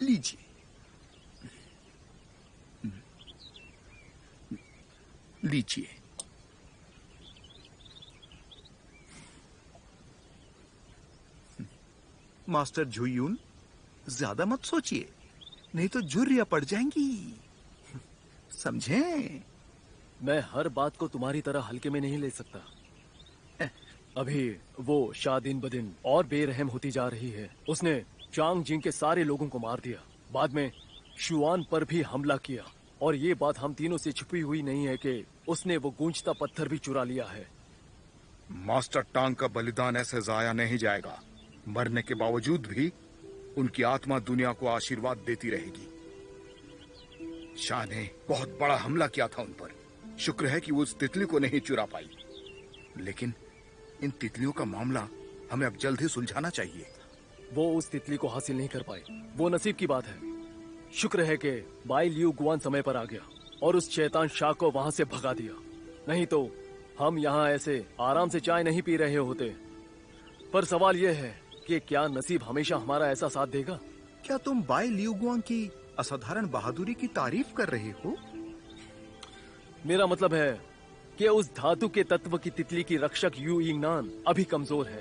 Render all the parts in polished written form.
लीजिए, लीजिए। मास्टर झुयून, ज्यादा मत सोचिए, नहीं तो झुर्रियां पड़ जाएंगी, समझें? मैं हर बात को तुम्हारी तरह हल्के में नहीं ले सकता। अभी वो शाह दिन ब दिन और बेरहम होती जा रही है। उसने चांग जिंग के सारे लोगों को मार दिया, बाद में शुआन पर भी हमला किया, और ये बात हम तीनों से छुपी हुई नहीं है कि उसने वो गूंजता पत्थर भी चुरा लिया है। मास्टर टांग का बलिदान ऐसे जाया नहीं जाएगा। मरने के बावजूद भी उनकी आत्मा दुनिया को आशीर्वाद देती रहेगी। शाह ने बहुत बड़ा हमला किया था उन पर। शुक्र है कि वो उस तितली को नहीं चुरा पाई, लेकिन इन तितलियों का मामला हमें अब जल्द ही सुलझाना चाहिए। वो उस तितली को हासिल नहीं कर पाई, वो नसीब की बात है। शुक्र है कि बाई लियू गुआन समय पर आ गया और उस शैतान शाह को वहां से भगा दिया, नहीं तो हम यहाँ ऐसे आराम से चाय नहीं पी रहे होते। पर सवाल यह है कि क्या नसीब हमेशा हमारा ऐसा साथ देगा? क्या तुम बाई लियू गुआन की असाधारण बहादुरी की तारीफ कर रहे हो? मेरा मतलब है कि उस धातु के तत्व की तितली की रक्षक यू यिंगनान अभी कमजोर है।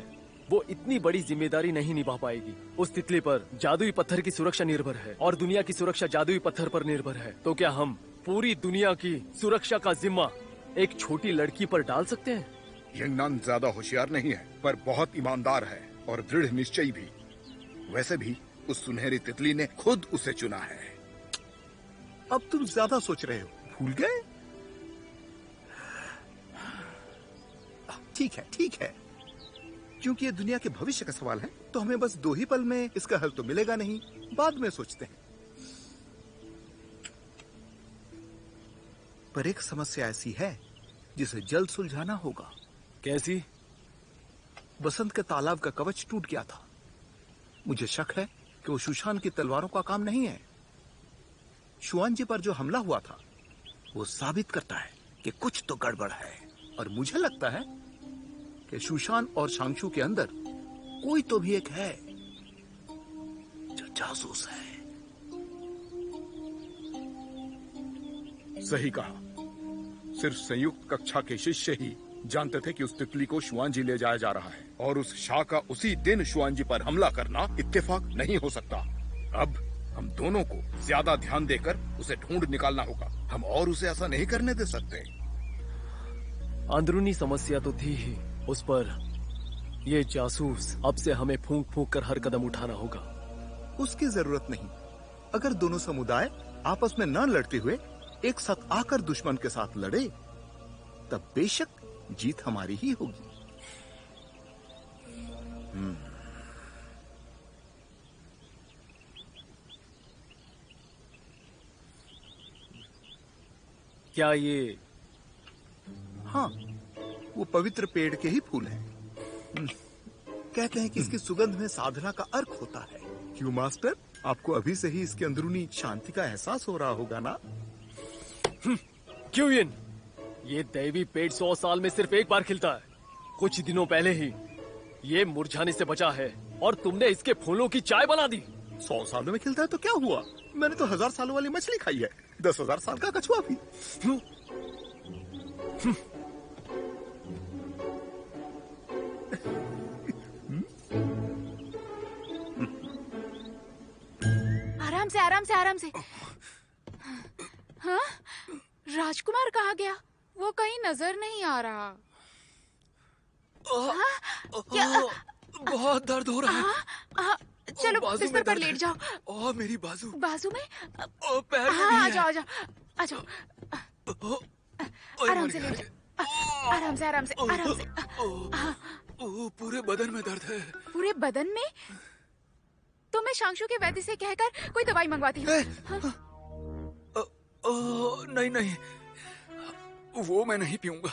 वो इतनी बड़ी जिम्मेदारी नहीं निभा पाएगी। उस तितली पर जादुई पत्थर की सुरक्षा निर्भर है और दुनिया की सुरक्षा जादुई पत्थर पर निर्भर है। तो क्या हम पूरी दुनिया की सुरक्षा का जिम्मा एक छोटी लड़की पर डाल सकते हैं? यिंगनान ज्यादा होशियार नहीं है, पर बहुत ईमानदार है और दृढ़ निश्चयी भी। वैसे भी उस सुनहरी तितली ने खुद उसे चुना है। अब तुम ज्यादा सोच रहे हो, भूल गए? ठीक है, ठीक है। क्योंकि ये दुनिया के भविष्य का सवाल है, तो हमें बस 2 ही पल में इसका हल तो मिलेगा नहीं, बाद में सोचते हैं। पर एक समस्या ऐसी है जिसे जल्द सुलझाना होगा। कैसी? बसंत के तालाब का कवच टूट गया था। मुझे शक है कि वो शुशान की तलवारों का काम नहीं है। शुआन जी पर जो हमला हुआ था वो साबित करता है कि कुछ तो गड़बड़ है, और मुझे लगता है कि शुशान और शांगशु के अंदर कोई तो भी एक है जो जासूस है। सही कहा। सिर्फ संयुक्त कक्षा के शिष्य ही जानते थे कि उस तितली को शुआन जी ले जाया जा रहा है, और उस शाह का उसी दिन शुआन जी पर हमला करना इत्तेफाक नहीं हो सकता। अब हम दोनों को ज्यादा ध्यान देकर उसे ढूंढ निकालना होगा। हम और उसे ऐसा नहीं करने दे सकते। अंदरूनी समस्या तो थी ही, उस पर ये जासूस। अब से हमें फूंक फूंक कर हर कदम उठाना होगा। उसकी जरूरत नहीं। अगर दोनों समुदाय आपस में न लड़ते हुए एक साथ आकर दुश्मन के साथ लड़े, तब बेशक जीत हमारी ही होगी। क्या ये? हाँ, वो पवित्र पेड़ के ही फूल हैं। कहते हैं कि इसकी सुगंध में साधना का अर्क होता है। क्यों मास्टर, आपको अभी से ही इसके अंदरूनी शांति का एहसास हो रहा होगा ना? क्यों ये दैवी पेड़ 100 साल में सिर्फ एक बार खिलता है। कुछ दिनों पहले ही ये मुरझाने से बचा है और तुमने इसके फूलों की चाय बना दी। 100 सालों में खिलता है तो क्या हुआ? मैंने तो 1000 सालों वाली मछली खाई है, 10,000 साल का कछुआ भी। आराम से, आराम से, आराम से। हाँ? राजकुमार कहाँ गया? वो कहीं नजर नहीं आ रहा। क्या? बहुत दर्द हो रहा है। चलो बिस्तर पर लेट जाओ। ओ मेरी बाजू। बाजू में? पैर में हाँ, भी है। आ जाओ। आराम से लेट जाओ। आराम से, आराम से, आराम से। पूरे बदन में दर्द है। पूरे बदन में? तो मैं शांगशु के वैद्य से कहकर कोई दवाई मंगवाती हूँ। नहीं, वो मैं नहीं पीऊंगा।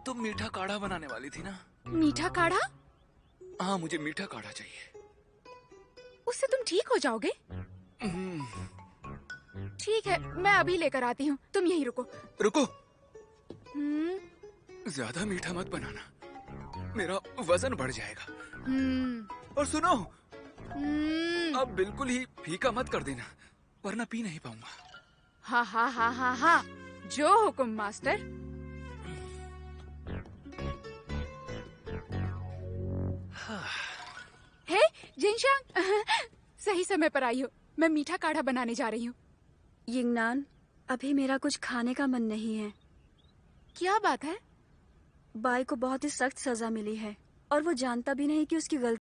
तुम मीठा काढ़ा बनाने वाली थी ना? मीठा काढ़ा? हाँ, मुझे मीठा काढ़ा चाहिए। उससे तुम ठीक हो जाओगे? ठीक है, मैं अभी लेकर आती हूँ, तुम यहीं रुको। रुको। ज्यादा मीठा मत बनाना, मेरा वजन बढ़ जाएगा। और सुनो, अब बिल्कुल ही फीका मत कर देना, वरना पी नहीं पाऊंगा। हाँ हाँ हाँ हाँ हाँ, जो हुक्म मास्टर। हे जिनशांग, सही समय पर आई हो। मैं मीठा काढ़ा बनाने जा रही हूँ। यिंगनान, अभी मेरा कुछ खाने का मन नहीं है। क्या बात है? बाई को बहुत ही सख्त सजा मिली है और वो जानता भी नहीं कि उसकी गलती।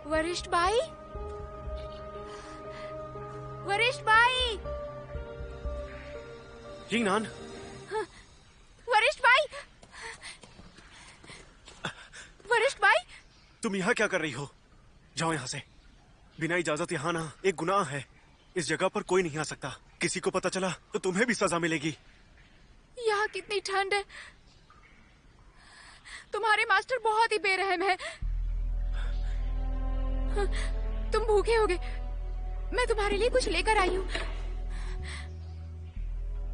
वरिष्ठ भाई, वरिष्ठ भाई, यिंगनान, वरिष्ठ भाई, वरिष्ठ भाई। तुम यहाँ क्या कर रही हो? जाओ यहाँ से। बिना इजाजत यहाँ आना एक गुनाह है। इस जगह पर कोई नहीं आ सकता। किसी को पता चला तो तुम्हें भी सजा मिलेगी। यहाँ कितनी ठंड है। तुम्हारे मास्टर बहुत ही बेरहम है। तुम भूखे होगे, मैं तुम्हारे लिए कुछ लेकर आई हूँ।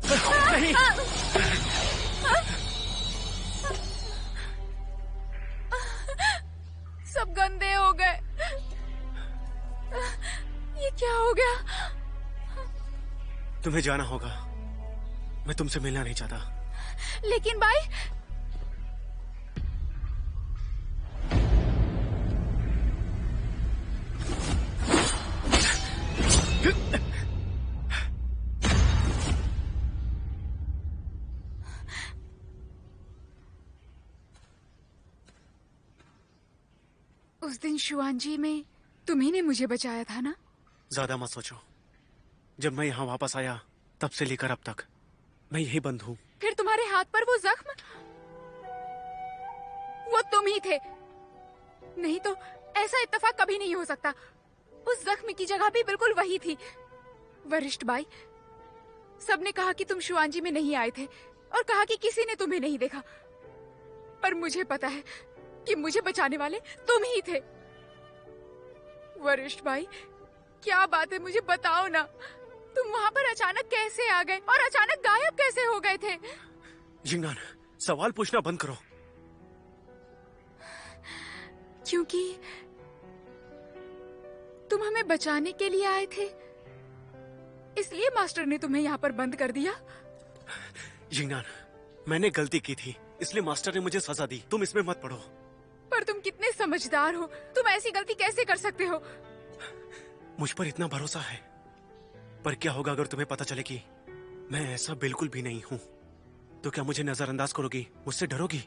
नहीं। सब गंदे हो गए। ये क्या हो गया? तुम्हें जाना होगा। मैं तुमसे मिलना नहीं चाहता। लेकिन भाई, उस दिन शुआनजी में तुम्ही ने मुझे बचाया था ना? ज्यादा मत सोचो। जब मैं यहाँ वापस आया तब से लेकर अब तक मैं यही बंद हूँ। फिर तुम्हारे हाथ पर वो जख्म, वो तुम ही थे। नहीं तो ऐसा इत्तेफाक कभी नहीं हो सकता। उस जख्म की जगह भी बिल्कुल वही थी। वरिष्ठ भाई, सबने कहा कि तुम शुआनजी में नहीं आए थे और कहा कि किसी ने तुम्हें नहीं देखा, पर मुझे पता है कि मुझे बचाने वाले तुम ही थे। वरिष्ठ भाई, क्या बात है, मुझे बताओ ना। तुम वहाँ पर अचानक कैसे आ गए और अचानक गायब कैसे हो गए थे? यिंगनान, सवाल पूछना बंद करो। क्योंकि तुम हमें बचाने के लिए आए थे, इसलिए मास्टर ने तुम्हें यहाँ पर बंद कर दिया। यिंगनान, मैंने गलती की थी, इसलिए मास्टर ने मुझे सजा दी। तुम इसमें मत पड़ो। पर तुम कितने समझदार हो, तुम ऐसी गलती कैसे कर सकते हो? मुझ पर इतना भरोसा है, पर क्या होगा अगर तुम्हें पता चले कि मैं ऐसा बिल्कुल भी नहीं हूँ? तो क्या मुझे नजरअंदाज करोगी? मुझसे डरोगी?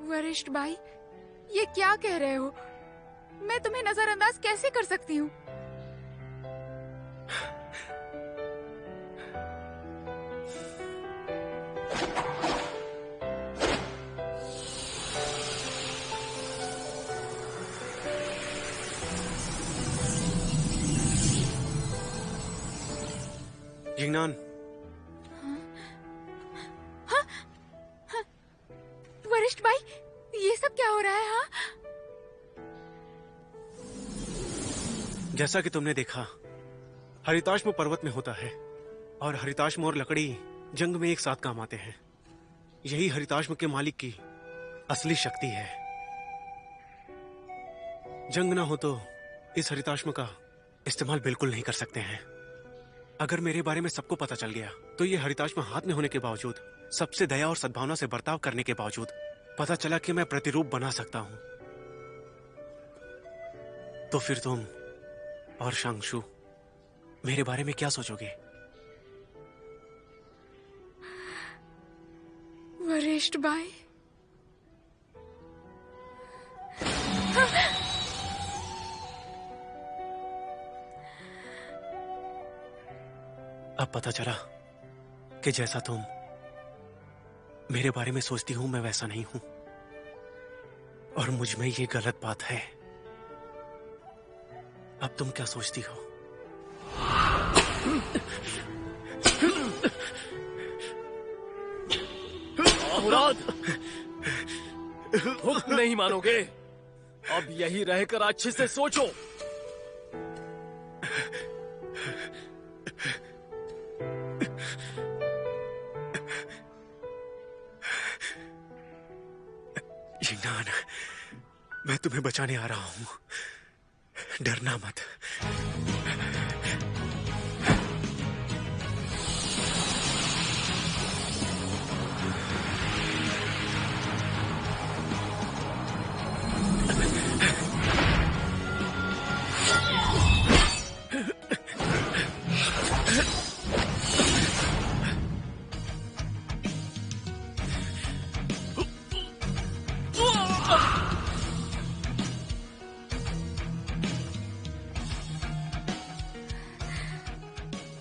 वरिष्ठ भाई, ये क्या कह रहे हो? मैं तुम्हें नजरअंदाज कैसे कर सकती हूँ? जिंगनान, वरिष्ठ भाई, ये सब क्या हो रहा है? हाँ, जैसा कि तुमने देखा, हरिताश्म पर्वत में होता है और हरिताश्म और लकड़ी जंग में एक साथ काम आते हैं। यही हरिताश्म के मालिक की असली शक्ति है। जंग ना हो तो इस हरिताश्म का इस्तेमाल बिल्कुल नहीं कर सकते हैं। अगर मेरे बारे में सबको पता चल गया तो ये हरिताश्म हाथ में होने के बावजूद, सबसे दया और सद्भावना से बर्ताव करने के बावजूद पता चला कि मैं प्रतिरूप बना सकता हूं, तो फिर तुम और शांगशु मेरे बारे में क्या सोचोगे? वरिष्ठ भाई, अब पता चला कि जैसा तुम मेरे बारे में सोचती हूं मैं वैसा नहीं हूं, और मुझ में ये गलत बात है। अब तुम क्या सोचती हो? मुराद, हुक्म नहीं मानोगे? अब यही रहकर अच्छे से सोचो। जिंगनान, मैं तुम्हें बचाने आ रहा हूं, डरना मत।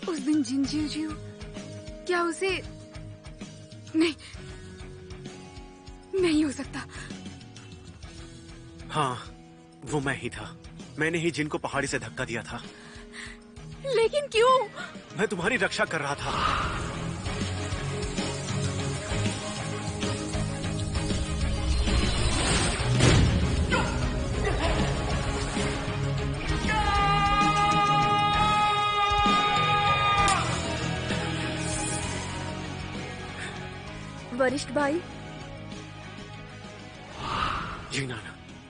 उस दिन जिंजीजियो, क्या उसे नहीं, नहीं हो सकता। हाँ, वो मैं ही था। मैंने ही जिनको पहाड़ी से धक्का दिया था। लेकिन क्यों? मैं तुम्हारी रक्षा कर रहा था। वरिष्ठ भाई, जिंगनान,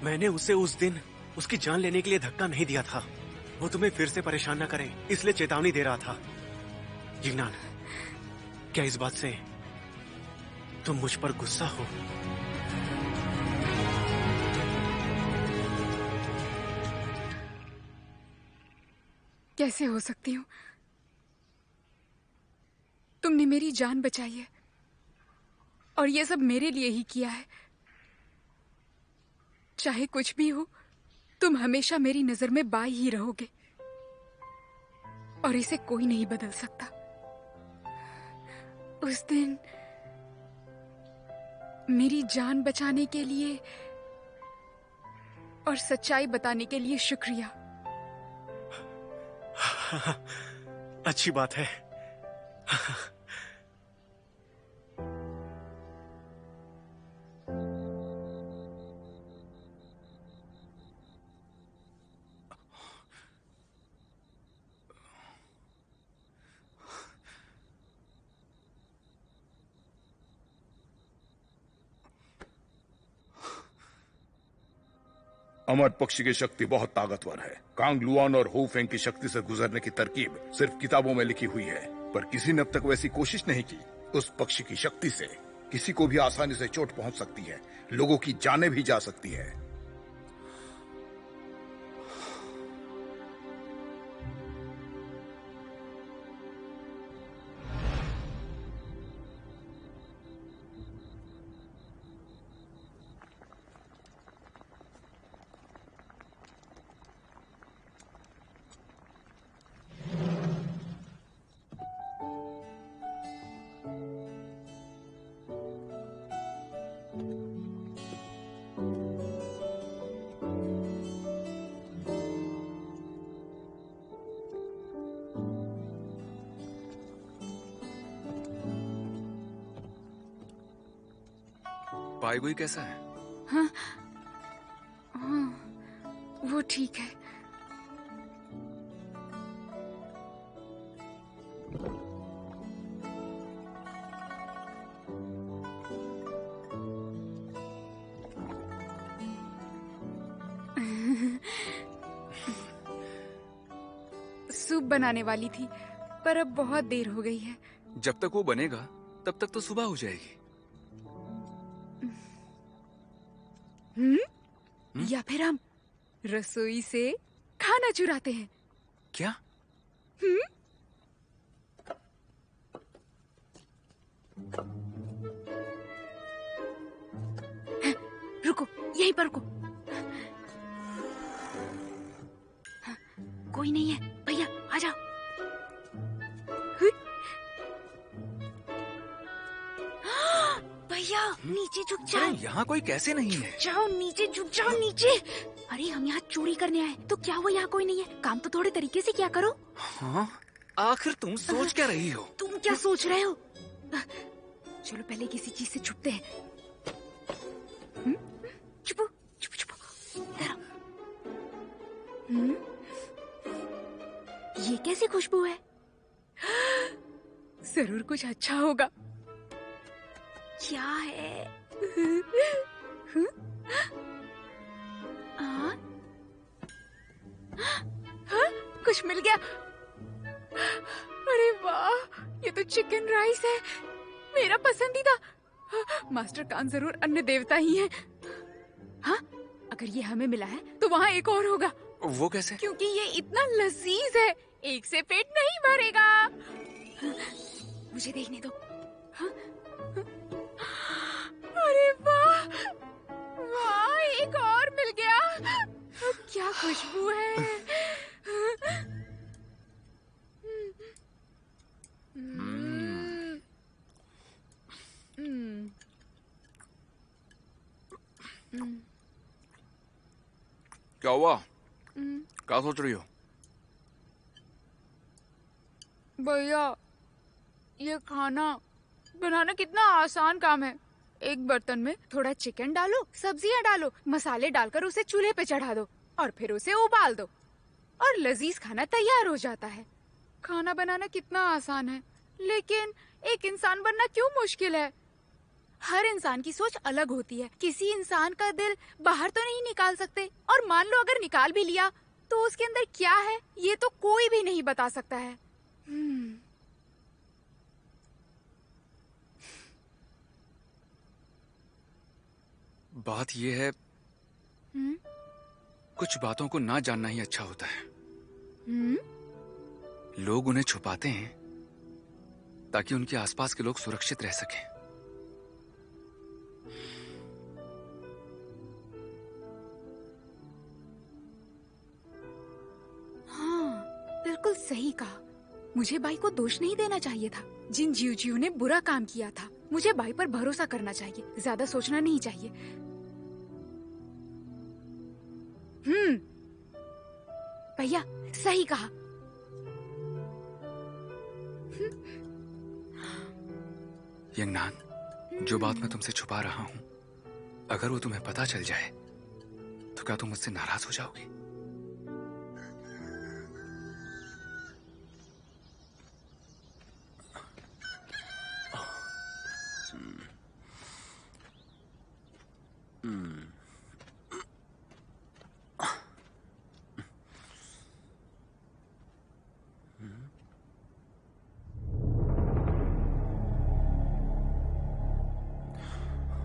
मैंने उसे उस दिन उसकी जान लेने के लिए धक्का नहीं दिया था। वो तुम्हें फिर से परेशान न करे इसलिए चेतावनी दे रहा था। जिंगनान, क्या इस बात से तुम मुझ पर गुस्सा हो? कैसे हो सकती हूँ? तुमने मेरी जान बचाई है और ये सब मेरे लिए ही किया है। चाहे कुछ भी हो, तुम हमेशा मेरी नजर में बाई ही रहोगे और इसे कोई नहीं बदल सकता। उस दिन मेरी जान बचाने के लिए और सच्चाई बताने के लिए शुक्रिया। अच्छी बात है। अमर पक्षी की शक्ति बहुत ताकतवर है। कांग लुआन और हो फेंग की शक्ति से गुजरने की तरकीब सिर्फ किताबों में लिखी हुई है, पर किसी ने अब तक वैसी कोशिश नहीं की। उस पक्षी की शक्ति से किसी को भी आसानी से चोट पहुंच सकती है, लोगों की जानें भी जा सकती है। बाईगुई कैसा है? हाँ, वो ठीक है। सूप बनाने वाली थी, पर अब बहुत देर हो गई है। जब तक वो बनेगा तब तक तो सुबह हो जाएगी। या फिर हम रसोई से खाना चुराते हैं। क्या? रुको, यहीं पर रुको। कोई नहीं है, भैया आ जाओ। भैया नीचे झुक जाओ। अरे यहाँ कोई कैसे नहीं है? जाओ नीचे, झुक जाओ नीचे। अरे हम यहाँ चोरी करने आए, तो क्या हुआ यहाँ कोई नहीं है? काम तो थोड़े तरीके से क्या करो। हाँ, आखिर तुम सोच क्या रही हो? तुम क्या सोच रहे हो? चलो पहले किसी चीज से छुपते हैं। छुपो छुपो छुपो। इधर आओ। ये कैसी खुशबू है? जरूर कुछ अच्छा होगा। क्या है? हाँ? कुछ मिल गया। अरे वाह, ये तो चिकन राइस है, मेरा पसंदीदा। मास्टर कान जरूर अन्य देवता ही है। हाँ, अगर ये हमें मिला है तो वहाँ एक और होगा। वो कैसे? क्योंकि ये इतना लजीज है, एक से पेट नहीं भरेगा। मुझे देखने दो। हाँ? अरे वाह, वाह, एक और मिल गया। क्या खुशबू है। क्या हुआ? क्या सोच रही हो? भैया, ये खाना बनाना कितना आसान काम है। एक बर्तन में थोड़ा चिकन डालो, सब्जियां डालो, मसाले डालकर उसे चूल्हे पे चढ़ा दो और फिर उसे उबाल दो और लजीज खाना तैयार हो जाता है। खाना बनाना कितना आसान है, लेकिन एक इंसान बनना क्यों मुश्किल है? हर इंसान की सोच अलग होती है। किसी इंसान का दिल बाहर तो नहीं निकाल सकते, और मान लो अगर निकाल भी लिया तो उसके अंदर क्या है ये तो कोई भी नहीं बता सकता है। बात ये है, कुछ बातों को ना जानना ही अच्छा होता है। लोग उन्हें छुपाते हैं ताकि उनके आसपास के लोग सुरक्षित रह सकें। हाँ, बिल्कुल सही कहा। मुझे बाई को दोष नहीं देना चाहिए था। जिन जीव ने बुरा काम किया था, मुझे बाई पर भरोसा करना चाहिए, ज्यादा सोचना नहीं चाहिए। भैया सही कहा। यंगनान, जो बात मैं तुमसे छुपा रहा हूं, अगर वो तुम्हें पता चल जाए तो क्या तुम मुझसे नाराज हो जाओगी?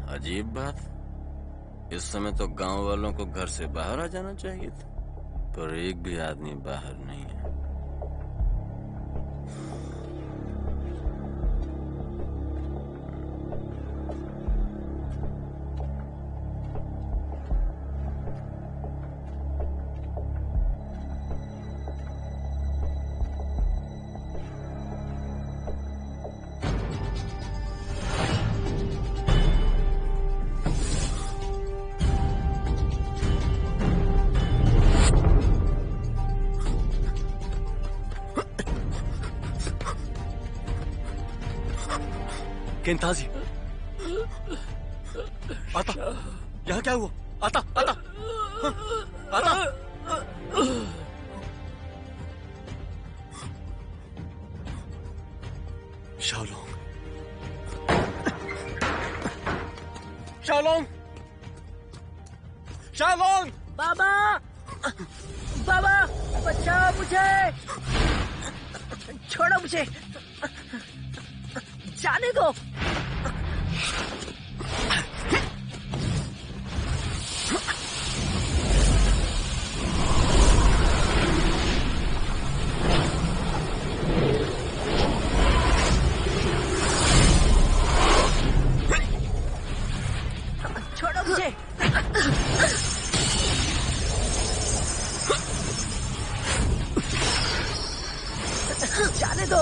अजीब बात, इस समय तो गांव वालों को घर से बाहर आ जाना चाहिए था, पर एक भी आदमी बाहर नहीं है। केंताजी, क्या हुआ? आता आता हाँ, आता शाओलोंग, शाओलोंग, शाओलोंग! बाबा, बाबा, बचाओ मुझे, छोड़ो मुझे, जाने दो। छोड़ो मुझे। जाने दो।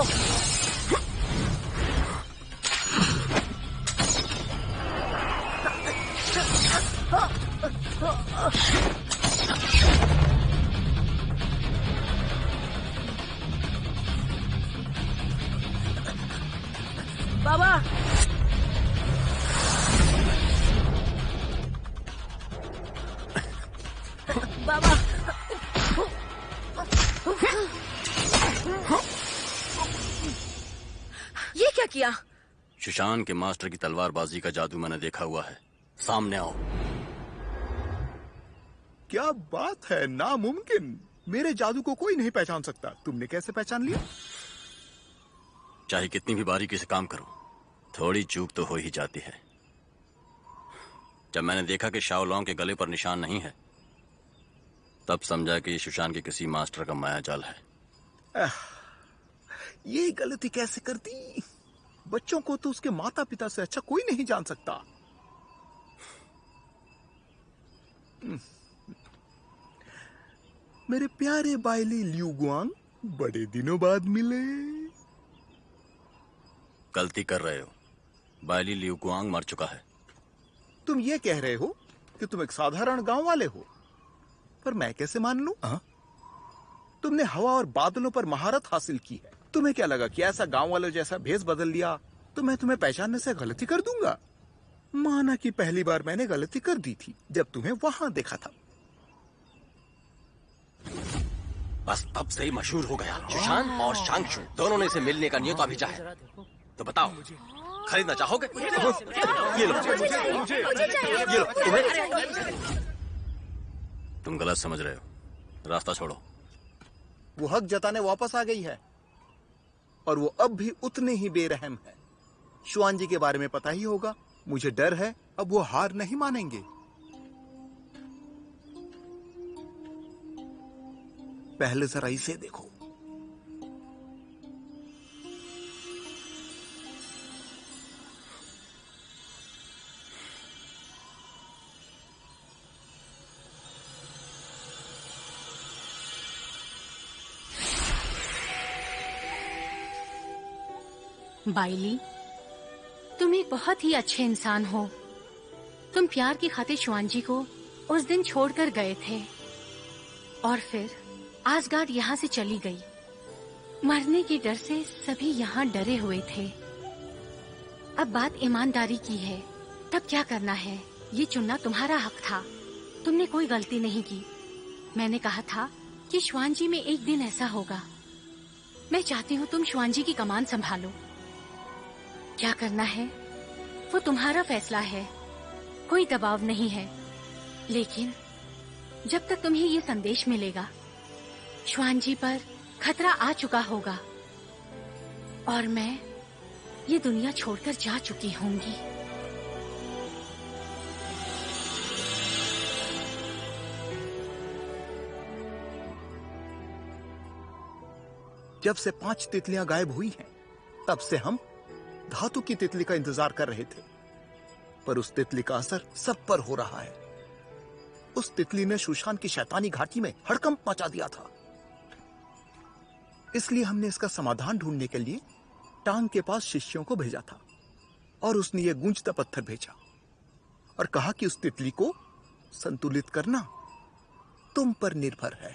बाबा, बाबा, ये क्या किया? सुशान के मास्टर की तलवारबाजी का जादू मैंने देखा हुआ है। सामने आओ। क्या बात है, नामुमकिन। मेरे जादू को कोई नहीं पहचान सकता। तुमने कैसे पहचान लिया? चाहे कितनी भी बारीकी से काम करो, थोड़ी चूक तो हो ही जाती है। जब मैंने देखा कि शाओलोंग के गले पर निशान नहीं है, तब समझा कि सुशान के किसी मास्टर का मायाजाल है। ये गलती कैसे कर दी? बच्चों को तो उसके माता पिता से अच्छा कोई नहीं जान सकता। मेरे प्यारे बाइली लियू गुआंग, बड़े दिनों बाद मिले। गलती कर रहे हो। बाइली लियू गुआंग मर चुका है। तुम ये कह रहे हो कि तुम एक साधारण गांव वाले हो, पर मैं कैसे मान लूं? तुमने हवा और बादलों पर महारत हासिल की है। तुम्हें क्या लगा कि ऐसा गांव वालों जैसा भेष बदल लिया तो मैं तुम्हें पहचानने से गलती कर दूंगा? माना कि पहली बार मैंने गलती कर दी थी जब तुम्हें वहां देखा था। बस तब से ही मशहूर हो गया। सुशान और शांगशु दोनों ने इसे मिलने का न्योता भेजा है। तो बताओ, खरीदना चाहोगे? ये लो, ये लो। तुम्हें? तुम गलत समझ रहे हो। रास्ता छोड़ो। वो हक जताने वापस आ गई है और वो अब भी उतने ही बेरहम है। शुआन जी के बारे में पता ही होगा। मुझे डर है अब वो हार नहीं मानेंगे। पहले जरा इसे देखो। बाइली, तुम एक बहुत ही अच्छे इंसान हो। तुम प्यार की खातिर शुआन जी को उस दिन छोड़कर गए थे और फिर आसगार्ड यहाँ से चली गई। मरने के डर से सभी यहाँ डरे हुए थे। अब बात ईमानदारी की है। तब क्या करना है, ये चुनना तुम्हारा हक था। तुमने कोई गलती नहीं की। मैंने कहा था कि शुआन जी में एक दिन ऐसा होगा। मैं चाहती हूँ तुम शुआन जी की कमान संभालो। क्या करना है वो तुम्हारा फैसला है, कोई दबाव नहीं है। लेकिन जब तक तुम्हें ये संदेश मिलेगा, शुआन जी पर खतरा आ चुका होगा और मैं ये दुनिया छोड़कर जा चुकी होंगी। जब से 5 तितलियां गायब हुई हैं, तब से हम धातु की तितली का इंतजार कर रहे थे, पर उस तितली का असर सब पर हो रहा है। उस तितली ने शुशान की शैतानी घाटी में हड़कंप मचा दिया था। इसलिए हमने इसका समाधान ढूंढने के लिए टांग के पास शिष्यों को भेजा था और उसने ये गूंजता पत्थर भेजा और कहा कि उस तितली को संतुलित करना तुम पर निर्भर है।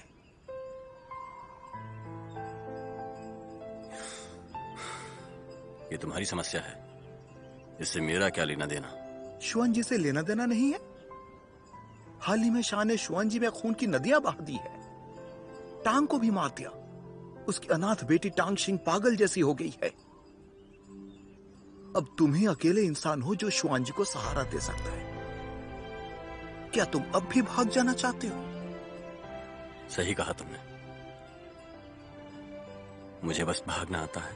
ये तुम्हारी समस्या है, इससे मेरा क्या लेना देना? शुआन जी से लेना देना नहीं है। हाल ही में शाह ने शुआंजी में खून की नदियां बहा दी है, टांग को भी मार दिया। उसकी अनाथ बेटी टांग शिंग पागल जैसी हो गई है। अब तुम ही अकेले इंसान हो जो शुआंजी को सहारा दे सकता है। क्या तुम अब भी भाग जाना चाहते हो? सही कहा तुमने, मुझे बस भागना आता है।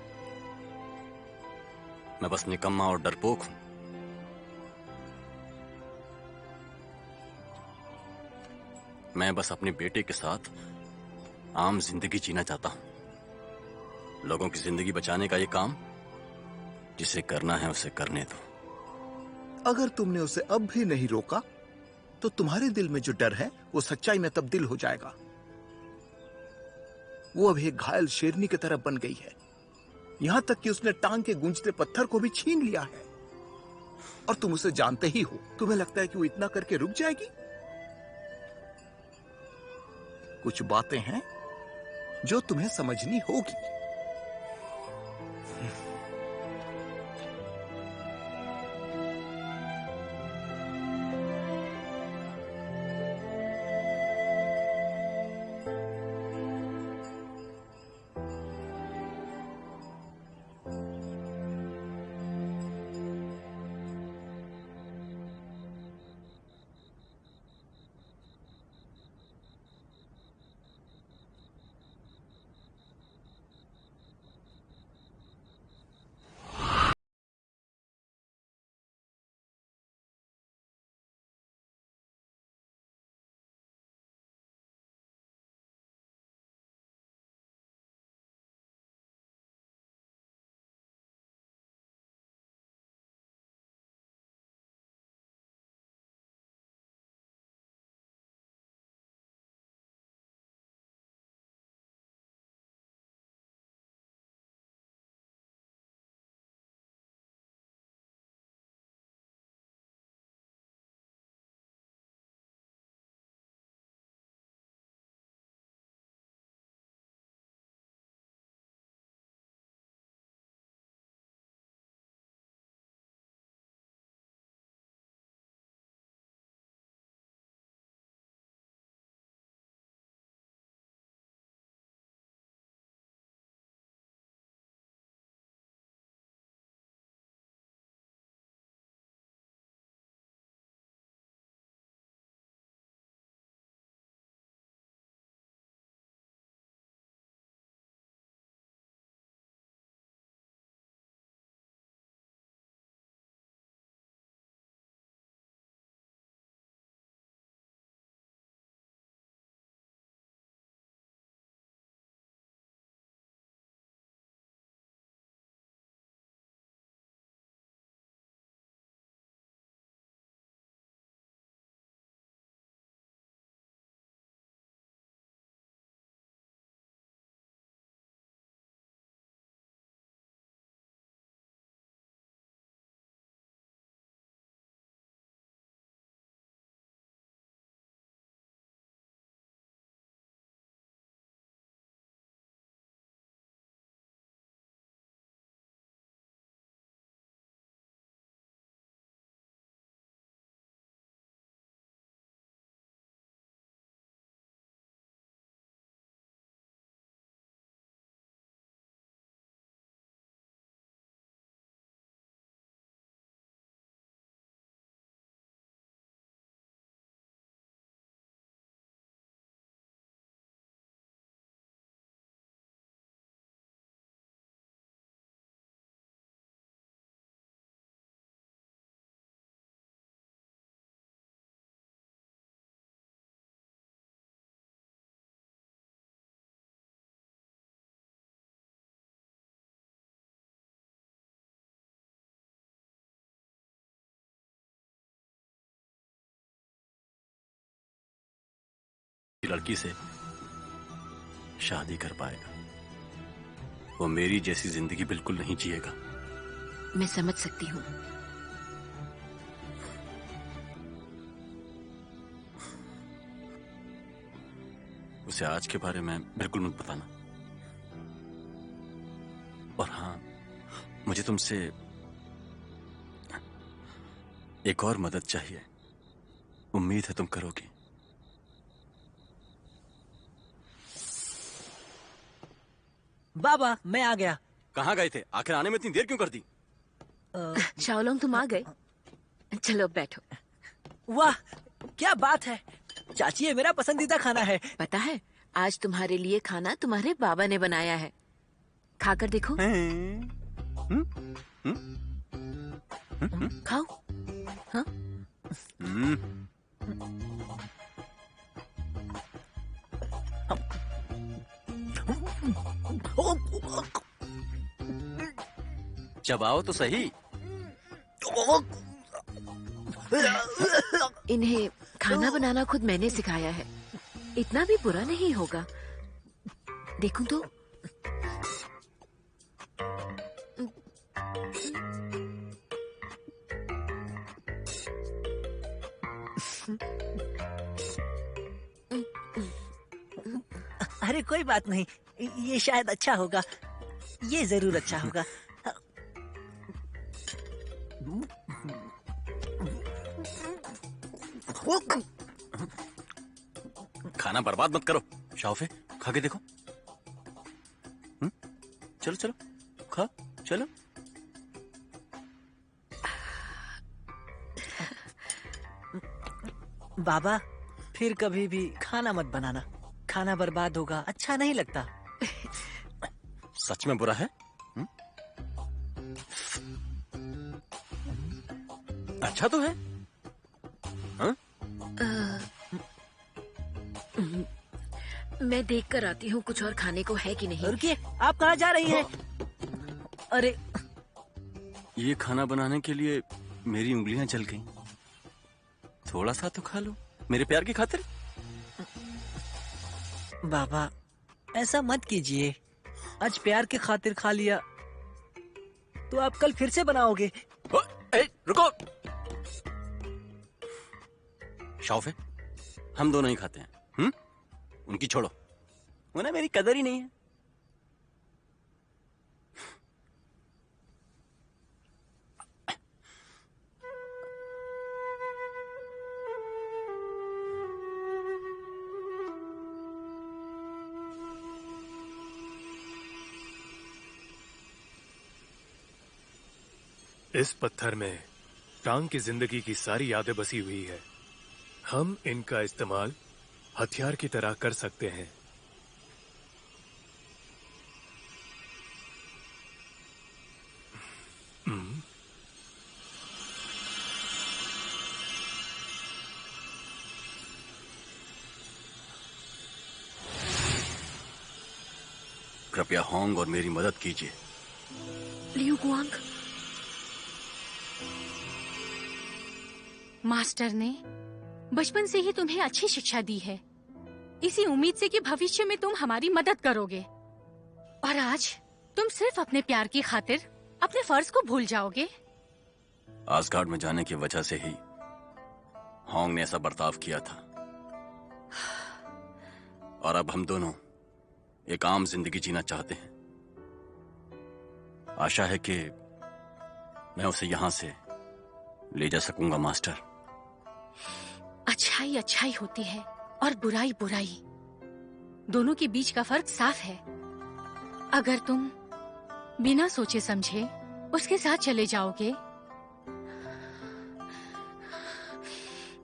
मैं बस निकम्मा और डरपोक हूं। मैं बस अपनी बेटे के साथ आम जिंदगी जीना चाहता हूं। लोगों की जिंदगी बचाने का ये काम, जिसे करना है उसे करने दो। अगर तुमने उसे अब भी नहीं रोका तो तुम्हारे दिल में जो डर है वो सच्चाई में तब्दील हो जाएगा। वो अब एक घायल शेरनी की तरह बन गई है, यहां तक कि उसने टांग के गूंजते पत्थर को भी छीन लिया है। और तुम उसे जानते ही हो। तुम्हें लगता है कि वो इतना करके रुक जाएगी? कुछ बातें हैं जो तुम्हें समझनी होगी। लड़की से शादी कर पाएगा। वो मेरी जैसी जिंदगी बिल्कुल नहीं जिएगा। मैं समझ सकती हूँ। उसे आज के बारे में बिल्कुल मत बताना। और हाँ, मुझे तुमसे एक और मदद चाहिए। उम्मीद है तुम करोगे। बाबा मैं आ गया। कहाँ गए थे? आखिर आने में इतनी देर क्यों कर दी? शाओलोंग तुम आ गए? चलो बैठो। वाह क्या बात है चाची, ये मेरा पसंदीदा खाना है। पता है आज तुम्हारे लिए खाना तुम्हारे बाबा ने बनाया है, खाकर देखो। खाओ। हाँ? चबाओ तो सही। इन्हें खाना बनाना खुद मैंने सिखाया है, इतना भी बुरा नहीं होगा। देखूं तो अरे कोई बात नहीं, ये शायद अच्छा होगा, ये जरूर अच्छा होगा। खाना बर्बाद मत करो। शाओफे खा के देखो। चलो चलो खा चलो। बाबा फिर कभी भी खाना मत बनाना, खाना बर्बाद होगा, अच्छा नहीं लगता। सच में बुरा है? अच्छा तो है। हाँ? मैं देख कर आती हूँ कुछ और खाने को है कि नहीं। रुकिए, आप कहाँ जा रही हैं? अरे ये खाना बनाने के लिए मेरी उंगलियां जल गईं। थोड़ा सा तो खा लो मेरे प्यार की खातिर। बाबा ऐसा मत कीजिए, आज प्यार की खातिर खा लिया तो आप कल फिर से बनाओगे। रुको शाओफे, हम दोनों ही खाते हैं। उनकी छोड़ो, उन्हें मेरी कदर ही नहीं है। इस पत्थर में टांग की जिंदगी की सारी यादें बसी हुई है। हम इनका इस्तेमाल हथियार की तरह कर सकते हैं। कृपया होंग और मेरी मदद कीजिए। लियू गुआंग, मास्टर ने बचपन से ही तुम्हें अच्छी शिक्षा दी है, इसी उम्मीद से कि भविष्य में तुम हमारी मदद करोगे। और आज तुम सिर्फ अपने प्यार की खातिर अपने फर्ज को भूल जाओगे। आसगार्ड में जाने की वजह से ही होंग ने ऐसा बर्ताव किया था, और अब हम दोनों एक आम जिंदगी जीना चाहते हैं। आशा है कि मैं उसे यहां से ले जा सकूंगा मास्टर। अच्छाई अच्छाई होती है और बुराई बुराई, दोनों के बीच का फर्क साफ है। अगर तुम बिना सोचे समझे उसके साथ चले जाओगे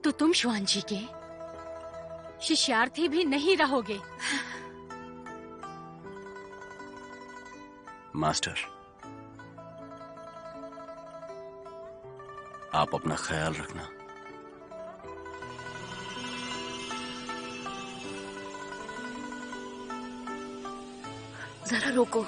तो तुम शुआंजी के शिष्यार्थी भी नहीं रहोगे। मास्टर, आप अपना ख्याल रखना। जरा रोको।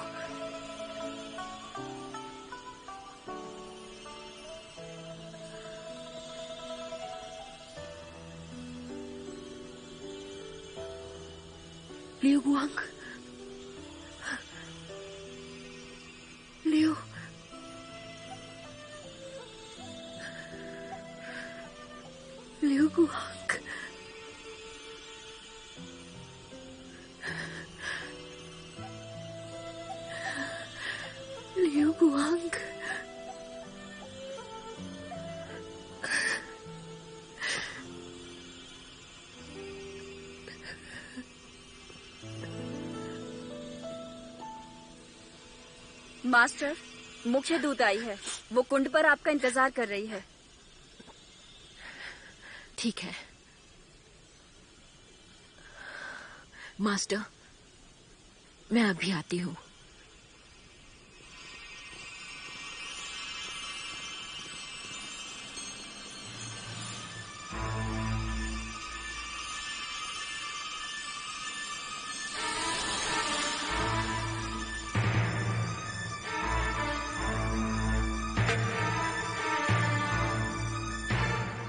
Liu Guang, Liu, Liu Guang, Liu Guang. Master, मुख्य दूत आई है। वो कुंड पर आपका इंतजार कर रही है। ठीक है मास्टर, मैं अभी आती हूँ।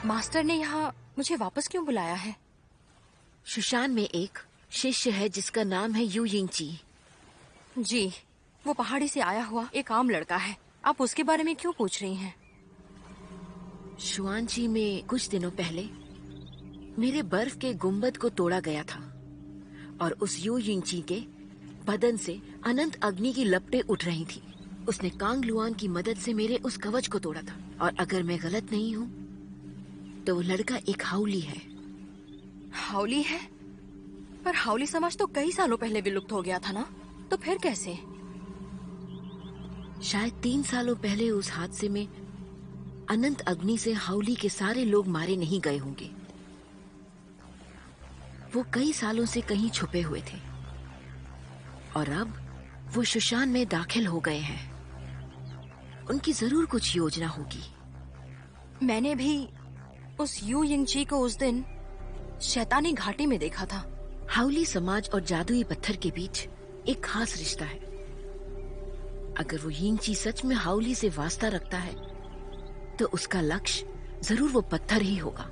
मास्टर ने यहाँ मुझे वापस क्यों बुलाया है? शुशान में एक शिष्य है जिसका नाम है यू यिंगची। जी, वो पहाड़ी से आया हुआ एक आम लड़का है। आप उसके बारे में क्यों पूछ रही हैं? शुआनची में कुछ दिनों पहले मेरे बर्फ के गुंबद को तोड़ा गया था और उस यू यिंगची के बदन से अनंत अग्नि की लपटें उठ रही थी। उसने कांग लुआन की मदद से मेरे उस कवच को तोड़ा था और अगर मैं गलत नहीं हूँ तो वो लड़का एक हाउली है। हाउली है? पर हाउली समाज तो कई सालों पहले विलुप्त हो गया था ना, तो फिर कैसे? शायद 3 सालों पहले उस हादसे में अनंत अग्नि से हाउली के सारे लोग मारे नहीं गए होंगे। वो कई सालों से कहीं छुपे हुए थे और अब वो शुशान में दाखिल हो गए हैं। उनकी जरूर कुछ योजना होगी। मैंने भी उस यू यिंगची को उस दिन शैतानी घाटी में देखा था। हाउली समाज और जादुई पत्थर के बीच एक खास रिश्ता है। अगर वो यिंगची सच में हाउली से वास्ता रखता है तो उसका लक्ष्य जरूर वो पत्थर ही होगा।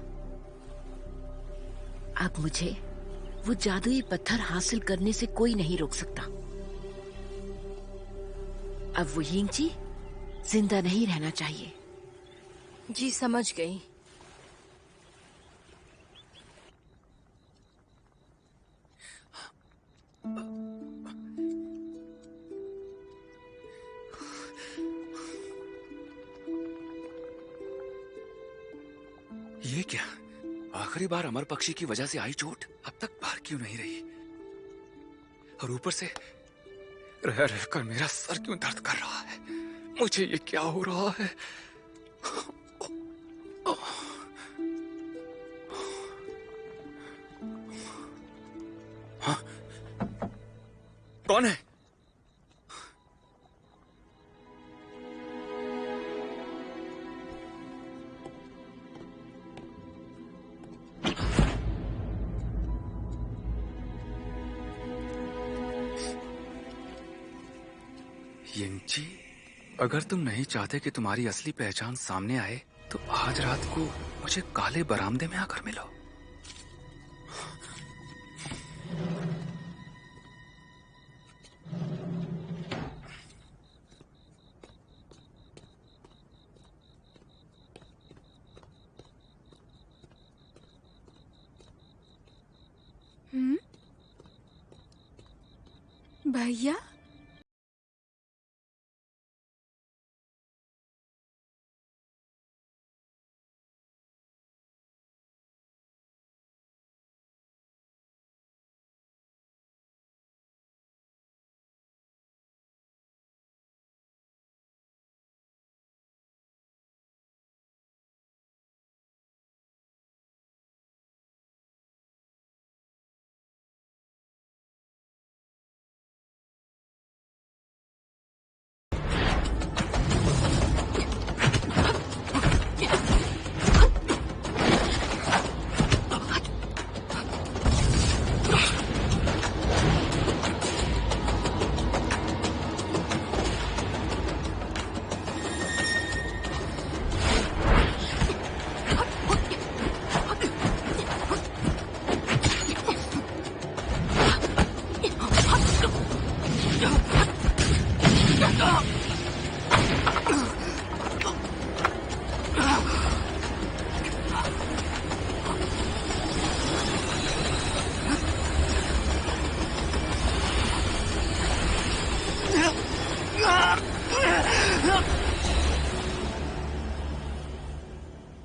अब मुझे वो जादुई पत्थर हासिल करने से कोई नहीं रोक सकता। अब वो यिंगची जिंदा नहीं रहना चाहिए। जी समझ गई। ये क्या? आखिरी बार अमर पक्षी की वजह से आई चोट अब तक बाहर क्यों नहीं रही? और ऊपर से रह रहकर मेरा सर क्यों दर्द कर रहा है? मुझे ये क्या हो रहा है? हाँ? कौन है? यिंगची, अगर तुम नहीं चाहते कि तुम्हारी असली पहचान सामने आए तो आज रात को मुझे काले बरामदे में आकर मिलो। भैया